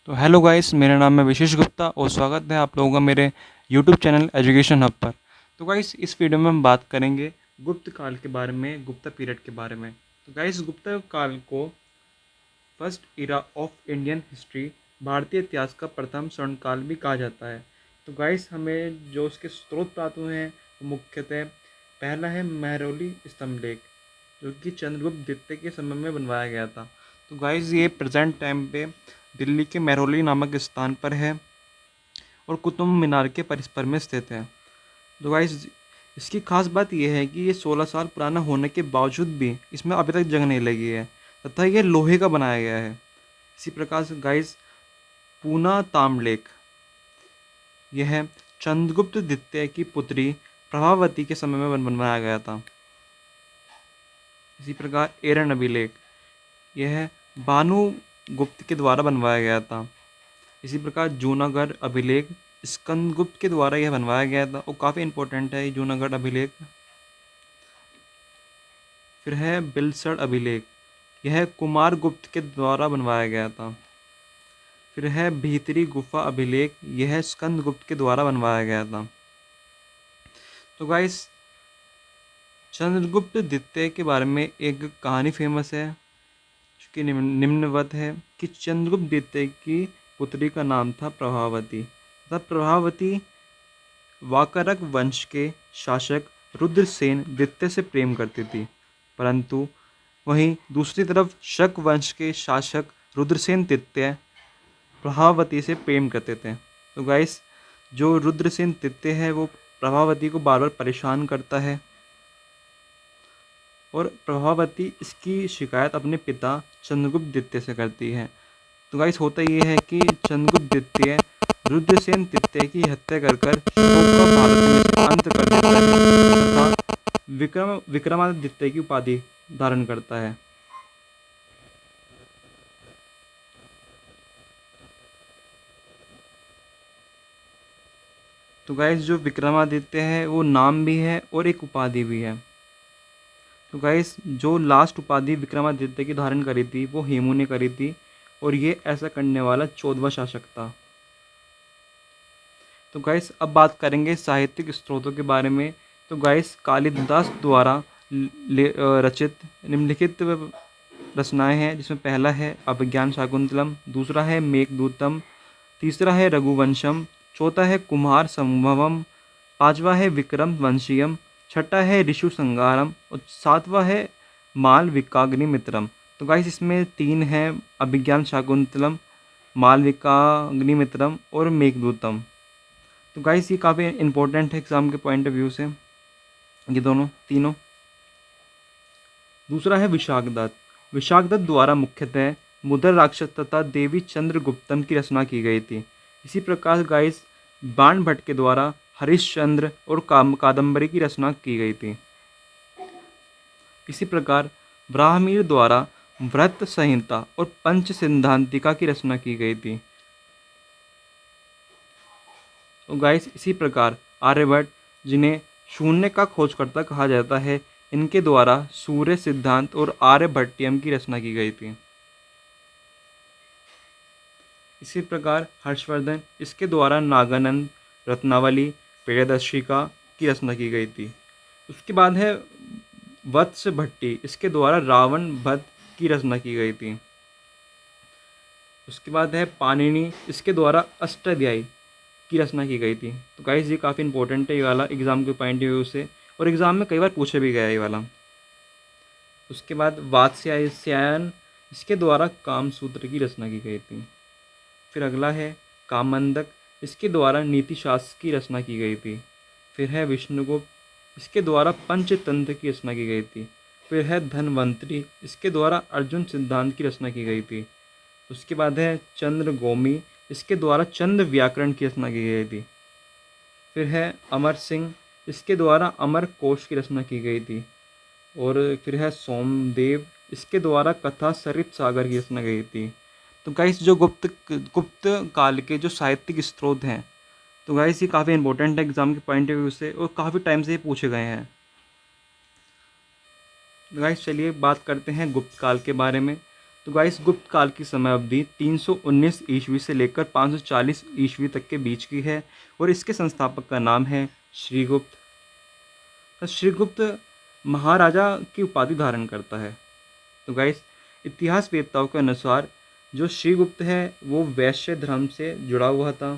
तो hello guys, मेरा नाम है विशेष गुप्ता और स्वागत है आप लोगों का मेरे यूट्यूब चैनल एजुकेशन हब पर। तो गाइस, इस वीडियो में हम बात करेंगे गुप्त काल के बारे में, गुप्ता पीरियड के बारे में। तो गाइस, गुप्ता काल को first era of Indian history, भारतीय इतिहास का प्रथम स्वर्णकाल भी कहा जाता है। तो गाइस, हमें जो उसके स्रोत प्राप्त हुए हैं वो मुख्यतः पहला है महरौली स्तंभलेख, जो कि चंद्रगुप्त द्वितीय के समय में बनवाया गया था। तो गाइस, ये प्रेजेंट टाइम पे दिल्ली के महरौली नामक स्थान पर है और कुतुब मीनार के परिसर में स्थित है। तो गाइस, इसकी खास बात यह है कि ये 16 साल पुराना होने के बावजूद भी इसमें अभी तक जंग नहीं लगी है तथा यह लोहे का बनाया गया है। इसी प्रकार से गाइस, पूना ताम्रलेख, यह चंद्रगुप्त द्वितीय की पुत्री प्रभावती के समय में बनवाया गया था। इसी प्रकार एरन अभिलेख, यह भानुगुप्त के द्वारा बनवाया गया था। इसी प्रकार जूनागढ़ अभिलेख स्कंदगुप्त के द्वारा यह बनवाया गया था और काफ़ी इंपॉर्टेंट है ये जूनागढ़ अभिलेख। फिर है बिलसड़ अभिलेख, यह कुमारगुप्त के द्वारा बनवाया गया था। फिर है भीतरी गुफा अभिलेख, यह स्कंदगुप्त के द्वारा बनवाया गया था। तो गाइस, चंद्रगुप्त द्वितीय के बारे में एक कहानी फेमस है कि निम्नवत है कि चंद्रगुप्त द्वितीय की पुत्री का नाम था प्रभावती तथा प्रभावती वाकरक वंश के शासक रुद्रसेन द्वितीय से प्रेम करती थी, परंतु वहीं दूसरी तरफ शक वंश के शासक रुद्रसेन तृतीय प्रभावती से प्रेम करते थे। तो गाइस, जो रुद्रसेन तृतीय है वो प्रभावती को बार बार परेशान करता है और प्रभावती इसकी शिकायत अपने पिता चंद्रगुप्त द्वितीय से करती है। तो गाइस, होता ये है कि चंद्रगुप्त द्वितीय रुद्रसेन तृतीय की हत्या कर शकों का भारत में अंत कर देता है तथा विक्रमादित्य द्वितीय की उपाधि धारण करता है। तो गाइस, जो विक्रमादित्य है वो नाम भी है और एक उपाधि भी है। तो गाइस, जो लास्ट उपाधि विक्रमादित्य की धारण करी थी वो हेमू ने करी थी और ये ऐसा करने वाला 14वां शासक था। तो गाइस, अब बात करेंगे साहित्यिक स्रोतों के बारे में। तो गाइस, कालिदास द्वारा रचित निम्नलिखित रचनाएं हैं, जिसमें पहला है अभिज्ञान शाकुंतलम, दूसरा है मेघदूतम, तीसरा है रघुवंशम, चौथा है कुमार संभवम, पांचवा है विक्रम वंशियम, छठा है ऋषु संगारम और सातवां है मालविकाग्निमित्रम। तो गाइस, इसमें तीन हैं अभिज्ञान शाकुंतलम, मालविकाग्निमित्रम और मेघदूतम। तो गाइस, ये काफ़ी इंपॉर्टेंट है एग्जाम के पॉइंट ऑफ व्यू से, ये दोनों तीनों। दूसरा है विशाखदत्त। विशाखदत्त द्वारा मुख्यतः मुद्र राक्षस तथा देवी चंद्रगुप्तम की रचना की गई थी। इसी प्रकार गाइस, बाण भट्ट के द्वारा हरिश्चंद्र और कादम्बरी की रचना की गई थी। इसी प्रकार ब्राह्मीर द्वारा व्रत संहिता और पंच सिद्धांतिका की रचना की गई थी। तो गाइस, इसी प्रकार आर्यभट्ट, जिन्हें शून्य का खोजकर्ता कहा जाता है, इनके द्वारा सूर्य सिद्धांत और आर्यभट्टियम की रचना की गई थी। इसी प्रकार हर्षवर्धन, इसके द्वारा नागानंद, रत्नावली, प्रियदर्शिका की रचना की गई थी। उसके बाद है वत्स भट्टी, इसके द्वारा रावण वध की रचना की गई थी। उसके बाद है पाणिनि, इसके द्वारा अष्टाध्यायी की रचना की गई थी। तो गाइस, ये काफ़ी इंपॉर्टेंट है ये वाला एग्जाम के पॉइंट ऑफ व्यू से, और एग्जाम में कई बार पूछे भी गया ये वाला। उसके बाद वात्स्यायन, इसके द्वारा कामसूत्र की रचना की गई थी। फिर अगला है कामंदक, इसके द्वारा नीतिशास्त्र की रचना की गई थी। फिर है विष्णुगुप्त, इसके द्वारा पंचतंत्र की रचना की गई थी। फिर है धनवंतरी, इसके द्वारा अर्जुन सिद्धांत की रचना की गई थी। उसके बाद है चंद्रगौमी, इसके द्वारा चंद्र व्याकरण की रचना की गई थी। फिर है अमर सिंह, इसके द्वारा अमर कोश की रचना की गई थी। और फिर है सोमदेव, इसके द्वारा कथा सरित सागर की रचना की गई थी। तो गाइस, जो गुप्त काल के जो साहित्यिक स्रोत हैं, तो गाइस ये काफ़ी इंपॉर्टेंट है एग्जाम के पॉइंट ऑफ व्यू से और काफ़ी टाइम से ये पूछे गए हैं। गाइस, चलिए बात करते हैं गुप्त काल के बारे में। तो गाइस गुप्त काल की समय अवधि 319 ईस्वी से लेकर 540 ईस्वी तक के बीच की है और इसके संस्थापक का नाम है श्रीगुप्त। तो श्रीगुप्त महाराजा की उपाधि धारण करता है। तो गाइस इतिहास वेत्ताओं के अनुसार जो श्रीगुप्त है वो वैश्य धर्म से जुड़ा हुआ था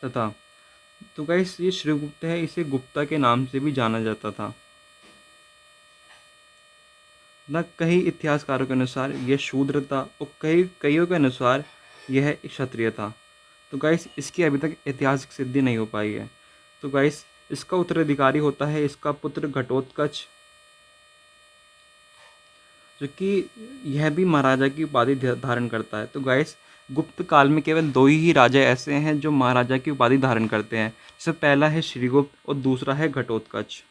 तथा तो गाइस ये श्रीगुप्त है, इसे गुप्ता के नाम से भी जाना जाता था। न कई इतिहासकारों के अनुसार यह शूद्र था और कईयों के अनुसार यह एक क्षत्रिय था। तो गाइस इसकी अभी तक ऐतिहासिक सिद्धि नहीं हो पाई है। तो गाइस इसका उत्तराधिकारी होता है इसका पुत्र घटोत्कच, जो कि यह भी महाराजा की उपाधि धारण करता है। तो गाइस गुप्त काल में केवल दो ही राजा ऐसे हैं जो महाराजा की उपाधि धारण करते हैं, जिसमें पहला है श्रीगुप्त और दूसरा है घटोत्कच।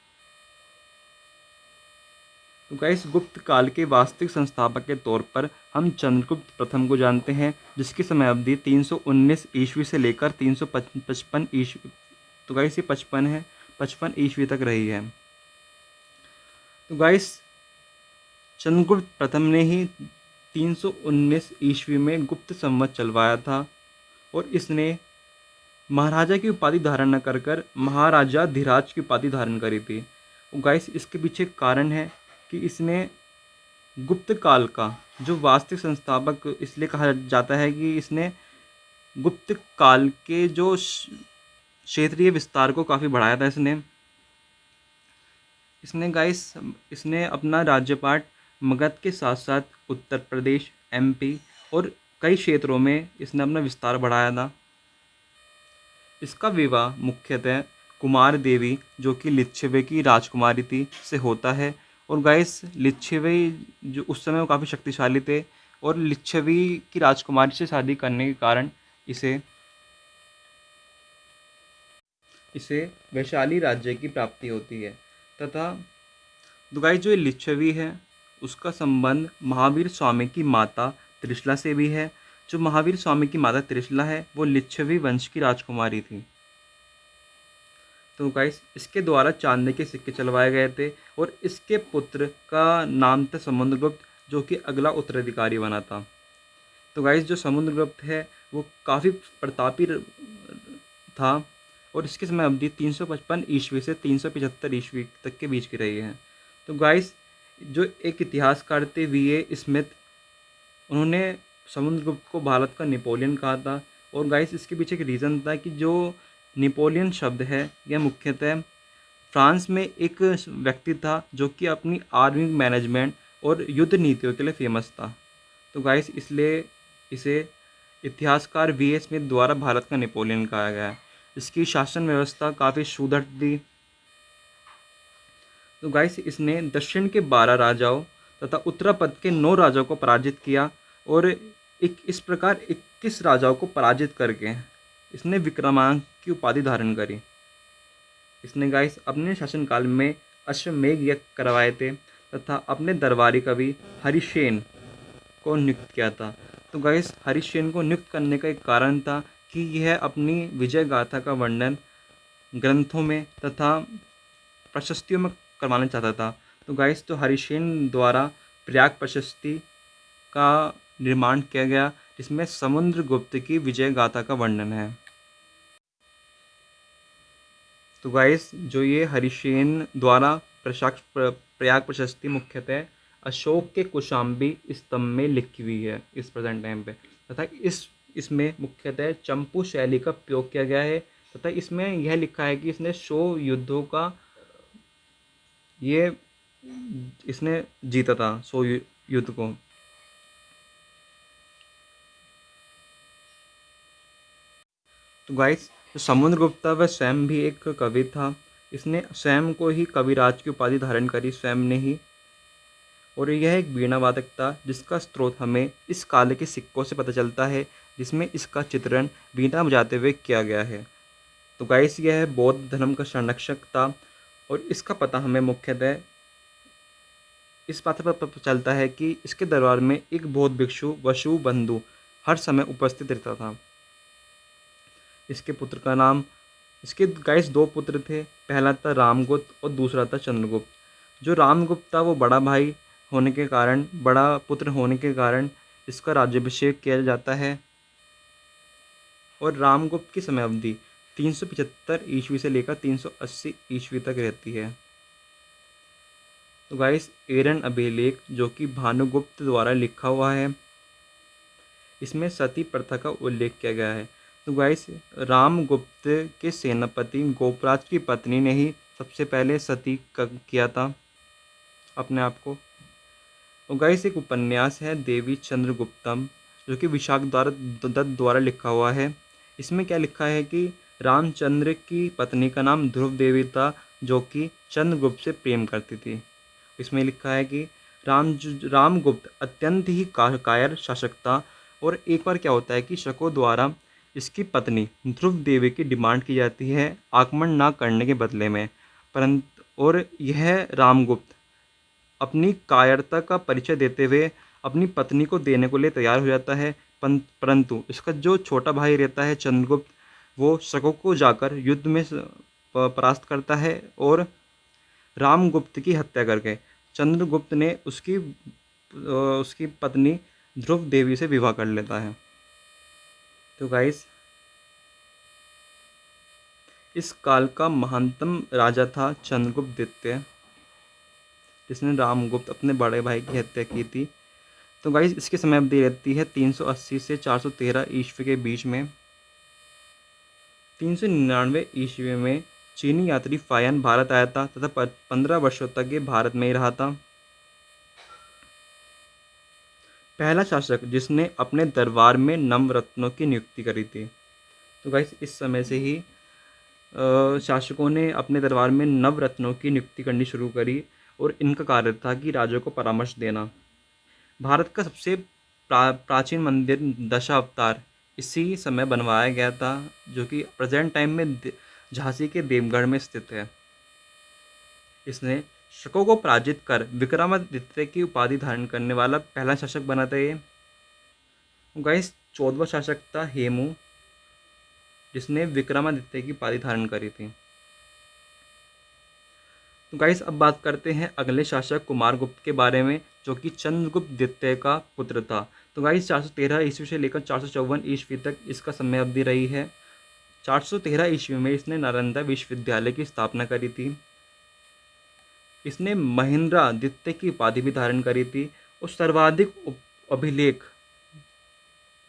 तो गाइस गुप्त काल के वास्तविक संस्थापक के तौर पर हम चंद्रगुप्त प्रथम को जानते हैं, जिसकी समय अवधि 319 ईस्वी से लेकर 355 ईस्वी, तो गाइस ये 55 है, 55 ईस्वी तक रही है। तो गाइस चंद्रगुप्त प्रथम ने ही 319 ईस्वी में गुप्त संवत चलवाया था और इसने महाराजा की उपाधि धारण न कर महाराजा धीराज की उपाधि धारण करी थी। गाइस इसके पीछे कारण है कि इसने गुप्त काल का जो वास्तविक संस्थापक इसलिए कहा जाता है कि इसने गुप्त काल के जो क्षेत्रीय विस्तार को काफ़ी बढ़ाया था। इसने गाइस इसने अपना राज्यपाट मगध के साथ साथ उत्तर प्रदेश, एमपी और कई क्षेत्रों में इसने अपना विस्तार बढ़ाया था। इसका विवाह मुख्यतः कुमार देवी जो कि लिच्छवी की राजकुमारी थी से होता है। और गाइस लिच्छवी जो उस समय वो काफ़ी शक्तिशाली थे और लिच्छवी की राजकुमारी से शादी करने के कारण इसे वैशाली राज्य की प्राप्ति होती है तथा तो गाइस जो ये लिच्छवी है उसका संबंध महावीर स्वामी की माता त्रिशला से भी है। जो महावीर स्वामी की माता त्रिशला है वो लिच्छवी वंश की राजकुमारी थी। तो गाइस इसके द्वारा चांदी के सिक्के चलवाए गए थे और इसके पुत्र का नाम था समुद्रगुप्त, जो कि अगला उत्तराधिकारी बना था। तो गाइस जो समुद्रगुप्त है वो काफ़ी प्रतापी था और इसके समय अवधि 355 ईस्वी से 375 ईस्वी तक के बीच की रही है। तो गाइस जो एक इतिहासकार थे वी.ए. स्मिथ, उन्होंने समुद्रगुप्त को भारत का नेपोलियन कहा था। और गाइस इसके पीछे एक रीज़न था कि जो नेपोलियन शब्द है यह मुख्यतः फ्रांस में एक व्यक्ति था जो कि अपनी आर्मी मैनेजमेंट और युद्ध नीतियों के लिए फेमस था। तो गाइस इसलिए इसे इतिहासकार वी.ए. स्मिथ द्वारा भारत का नेपोलियन कहा गया है। इसकी शासन व्यवस्था काफ़ी सुदृढ़ थी। तो गाइस इसने दक्षिण के 12 राजाओं तथा उत्तरापद के 9 राजाओं को पराजित किया और इस प्रकार 21 राजाओं को पराजित करके इसने विक्रमांक की उपाधि धारण करी। इसने गाइस अपने शासनकाल में अश्वमेध यज्ञ करवाए थे तथा अपने दरबारी कवि हरिसेन को नियुक्त किया था। तो गाइस हरिसेन को नियुक्त करने का एक कारण था कि यह अपनी विजय गाथा का वर्णन ग्रंथों में तथा प्रशस्तियों में करवाना चाहता था। तो गाइस तो हरिसेन द्वारा प्रयाग प्रशस्ति का निर्माण किया गया जिसमें समुद्रगुप्त की विजय गाथा का वर्णन है। तो गाइस जो ये हरिसेन द्वारा प्रयाग प्रशस्ति मुख्यतः अशोक के कौशाम्बी स्तंभ में लिखी हुई है इस प्रेजेंट टाइम पे तथा इसमें मुख्यतः चंपू शैली का प्रयोग किया गया है तथा इसमें यह लिखा है कि इसने 100 युद्धों का इसने जीता था 100 युद्ध को। तो गाइस तो समुद्रगुप्त वह स्वयं भी एक कवि था। इसने स्वयं को ही कविराज की उपाधि धारण करी स्वयं ने ही। और यह एक वीणा वादक था जिसका स्रोत हमें इस काल के सिक्कों से पता चलता है जिसमें इसका चित्रण वीणा बजाते हुए किया गया है। तो गाइस यह बौद्ध धर्म का संरक्षक था और इसका पता हमें मुख्यतः इस बात पर पता चलता है कि इसके दरबार में एक बौद्ध भिक्षु वसु बंधु हर समय उपस्थित रहता था। इसके पुत्र का नाम इसके गाइस 2 पुत्र थे, पहला था रामगुप्त और दूसरा था चंद्रगुप्त। जो रामगुप्त था वो बड़ा भाई होने के कारण, बड़ा पुत्र होने के कारण इसका राज्याभिषेक किया जाता है। और रामगुप्त की समय अवधि 375 ईस्वी से लेकर 380 ईस्वी तक रहती है। तो गाइस एरन अभिलेख जो कि भानुगुप्त द्वारा लिखा हुआ है, इसमें सती प्रथा का उल्लेख किया गया है। तो गाइस रामगुप्त के सेनापति गोपराज की पत्नी ने ही सबसे पहले सती किया था अपने आप को। तो गाइस एक उपन्यास है देवी चंद्रगुप्तम जो कि विशाख दत्त द्वारा लिखा हुआ है। इसमें क्या लिखा है कि रामचंद्र की पत्नी का नाम ध्रुव देवी था जो कि चंद्रगुप्त से प्रेम करती थी। इसमें लिखा है कि रामगुप्त अत्यंत ही कायर शासक था। और एक बार क्या होता है कि शकों द्वारा इसकी पत्नी ध्रुव देवी की डिमांड की जाती है आक्रमण ना करने के बदले में, परंतु और यह रामगुप्त अपनी कायरता का परिचय देते हुए अपनी पत्नी को देने को लिए तैयार हो जाता है। परंतु इसका जो छोटा भाई रहता है चंद्रगुप्त, वो शकों को जाकर युद्ध में परास्त करता है और रामगुप्त की हत्या करके चंद्रगुप्त ने उसकी पत्नी ध्रुव देवी से विवाह कर लेता है। तो गाइस इस काल का महानतम राजा था चंद्रगुप्त द्वितीय, जिसने रामगुप्त अपने बड़े भाई की हत्या की थी। तो गाइस इसकी समय अवधि रहती है 380 से 413 ईस्वी के बीच में। 399 ईस्वी में चीनी यात्री फायन भारत आया था तथा 15 वर्षों तक ये भारत में ही रहा था। पहला शासक जिसने अपने दरबार में नवरत्नों की नियुक्ति करी थी। तो गाइस इस समय से ही शासकों ने अपने दरबार में नवरत्नों की नियुक्ति करनी शुरू करी और इनका कार्य था कि राजा को परामर्श देना। भारत का सबसे प्राचीन मंदिर दशावतार इसी समय बनवाया गया था जो कि प्रेजेंट टाइम में झांसी के देवगढ़ में स्थित है। इसने शकों को पराजित कर विक्रमादित्य की उपाधि धारण करने वाला पहला शासक बना था ये। गाइस 14वां शासक था हेमू, जिसने विक्रमादित्य की उपाधि धारण करी थी। तो गाइस अब बात करते हैं अगले शासक कुमारगुप्त के बारे में जो कि चंद्रगुप्त द्वितीय का पुत्र था। तो गाइस 413 ईस्वी से लेकर 454 ईस्वी तक इसका समय अवधि रही है। 413 ईस्वी में इसने नालंदा विश्वविद्यालय की स्थापना करी थी। इसने महेंद्र द्वितीय की उपाधि भी धारण करी थी और सर्वाधिक अभिलेख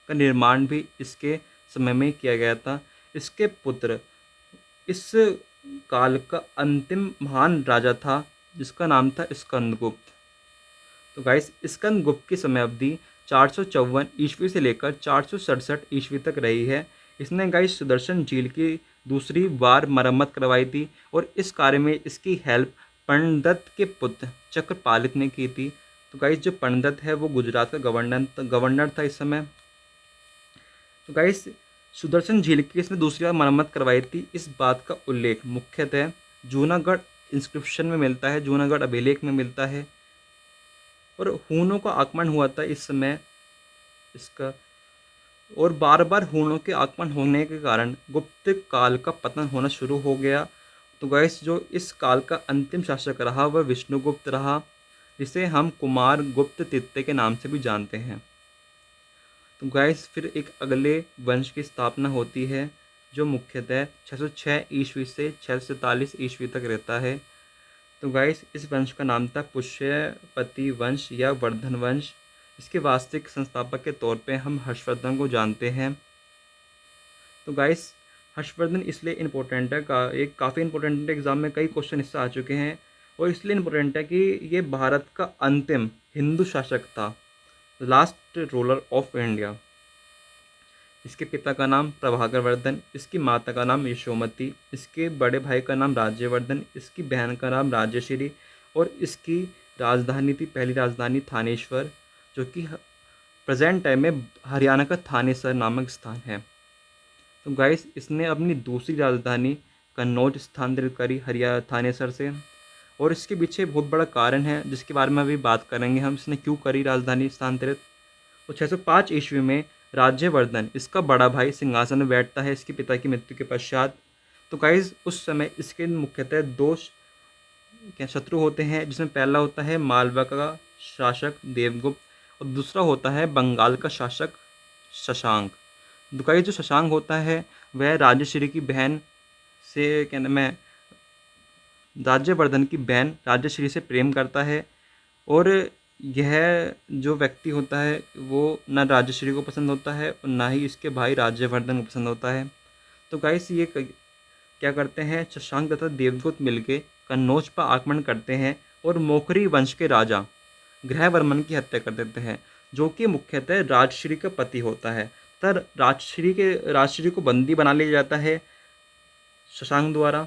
का निर्माण भी इसके समय में किया गया था। इसके पुत्र इस काल का अंतिम महान राजा था जिसका नाम था स्कंदगुप्त। तो गाइस स्कंदगुप्त की समय अवधि 454 ईस्वी से लेकर 467 ईस्वी तक रही है। इसने गाइस सुदर्शन झील की दूसरी बार मरम्मत करवाई थी और इस कार्य में इसकी हेल्प पर्णदत्त के पुत्र चक्रपालित ने की थी। तो गाइस जो पर्णदत्त है वो गुजरात का गवर्नर था इस समय। तो गाइस सुदर्शन झील की इसने दूसरी बार मरम्मत करवाई थी। इस बात का उल्लेख मुख्यतः जूनागढ़ इंस्क्रिप्शन में मिलता है, जूनागढ़ अभिलेख में मिलता है। और हूणों का आक्रमण हुआ था इस समय इसका, और बार बार हूणों के आक्रमण होने के कारण गुप्त काल का पतन होना शुरू हो गया। तो गाइस जो इस काल का अंतिम शासक रहा वह विष्णुगुप्त रहा, जिसे हम कुमारगुप्त तृतीय के नाम से भी जानते हैं। तो गाइस फिर एक अगले वंश की स्थापना होती है जो मुख्यतः 606 ईस्वी से 647 ईस्वी तक रहता है। तो गाइस इस वंश का नाम था पुष्यपति वंश या वर्धन वंश। इसके वास्तविक संस्थापक के तौर पे हम हर्षवर्धन को जानते हैं। तो गाइस हर्षवर्धन इसलिए इम्पोर्टेंट है एक काफ़ी इंपॉर्टेंट एग्जाम में कई क्वेश्चन इससे आ चुके हैं और इसलिए इम्पोर्टेंट है कि ये भारत का अंतिम हिंदू शासक था, लास्ट रूलर ऑफ इंडिया। इसके पिता का नाम प्रभाकर वर्धन, इसकी माता का नाम यशोमती, इसके बड़े भाई का नाम राज्यवर्धन, इसकी बहन का नाम राज्यश्री और इसकी राजधानी थी पहली राजधानी थानेश्वर जो कि प्रेजेंट टाइम में हरियाणा का थानेसर नामक स्थान है। तो गाइस इसने अपनी दूसरी राजधानी कन्नौज स्थानांतरित करी थानेसर से और इसके पीछे बहुत बड़ा कारण है जिसके बारे में अभी बात करेंगे हम, इसने क्यों करी राजधानी स्थानांतरित। तो 605 ईस्वी में राज्यवर्धन इसका बड़ा भाई सिंहासन में बैठता है इसके पिता की मृत्यु के पश्चात। तो गाइस उस समय इसके मुख्यतः दो शत्रु होते हैं जिसमें पहला होता है मालवा का शासक देवगुप्त और दूसरा होता है बंगाल का शासक शशांक। तो गाइस जो शशांक होता है वह राज्यश्री की बहन से क्या नाम है, राज्यवर्धन की बहन राज्यश्री से प्रेम करता है। और यह जो व्यक्ति होता है वो न राज्यश्री को पसंद होता है और ना ही इसके भाई राज्यवर्धन को पसंद होता है। तो गाइस ये क्या करते हैं, शशांक तथा देवगुप्त मिलके कन्नौज पर आक्रमण करते हैं और मोखरी वंश के राजा ग्रहवर्मन की हत्या कर देते हैं, जो कि मुख्यतः राजश्री का पति होता है। तब राजश्री को बंदी बना लिया जाता है शशांक द्वारा।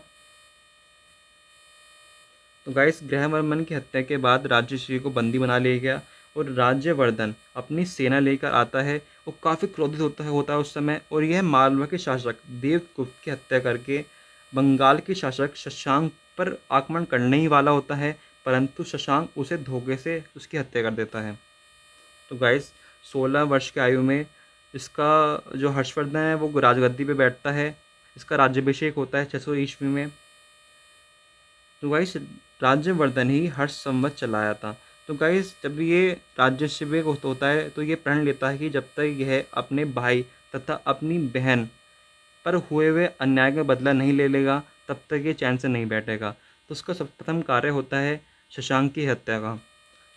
तो गाइस ग्रहवर्मन की हत्या के बाद राजश्री को बंदी बना लिया गया और राज्यवर्धन अपनी सेना लेकर आता है और काफ़ी क्रोधित होता है उस समय। और यह मालवा के शासक देवगुप्त की हत्या करके बंगाल के शासक शशांक पर आक्रमण करने ही वाला होता है, परंतु शशांक उसे धोखे से उसकी हत्या कर देता है। तो गाइस 16 वर्ष की आयु में इसका जो हर्षवर्धन है वो राजगद्दी पे बैठता है। इसका राज्याभिषेक होता है 600 ईस्वी में। तो गाइस राज्यवर्धन ही हर्ष संवत चलाया था। तो गाइस जब ये राज्याभिषेक होता है तो ये प्रण लेता है कि जब तक यह अपने भाई तथा अपनी बहन पर हुए हुए अन्याय का बदला नहीं ले लेगा तब तक ये चैन से नहीं बैठेगा। तो उसका सब प्रथम कार्य होता है शशांक की हत्या का।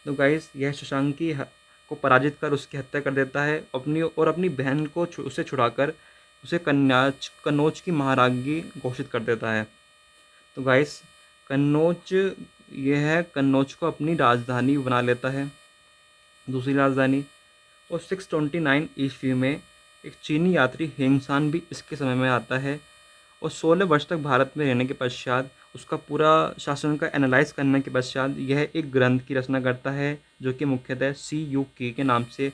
तो गाइस यह शशांक को पराजित कर उसकी हत्या कर देता है अपनी बहन को उसे छुड़ाकर उसे कन्नौज की महारानी घोषित कर देता है। तो गाइस कन्नौज को अपनी राजधानी बना लेता है, दूसरी राजधानी। और 629 ईस्वी में एक चीनी यात्री हेंगसान भी इसके समय में आता है और 16 वर्ष तक भारत में रहने के पश्चात उसका पूरा शासन का एनालाइज करने के पश्चात यह एक ग्रंथ की रचना करता है जो कि मुख्यतः CUK के नाम से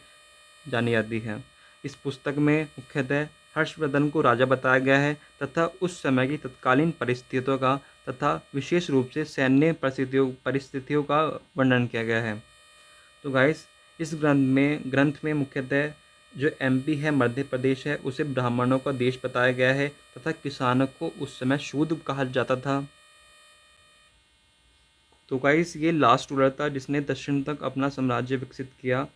जानी जाती है। इस पुस्तक में मुख्यतः हर्षवर्धन को राजा बताया गया है तथा उस समय की तत्कालीन परिस्थितियों का तथा विशेष रूप से सैन्य परिस्थितियों का वर्णन किया गया है। तो गाइस इस ग्रंथ में मुख्यतः जो MP है, मध्य प्रदेश है, उसे ब्राह्मणों का देश बताया गया है तथा किसानों को उस समय शूद्र कहा जाता था। तो गाइस ये लास्ट रूलर था जिसने दक्षिण तक अपना साम्राज्य विकसित किया।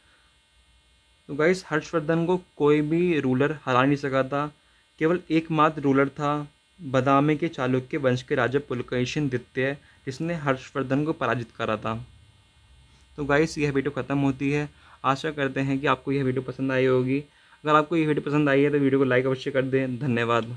तो गाइस हर्षवर्धन को कोई भी रूलर हरा नहीं सका था। केवल एकमात्र रूलर था बादामी के चालुक्य वंश के राजा पुलकेशिन द्वितीय जिसने हर्षवर्धन को पराजित करा था। तो गाइस यह वीडियो ख़त्म होती है। आशा करते हैं कि आपको यह वीडियो पसंद आई होगी। अगर आपको ये वीडियो पसंद आई है तो वीडियो को लाइक अवश्य कर दें। धन्यवाद।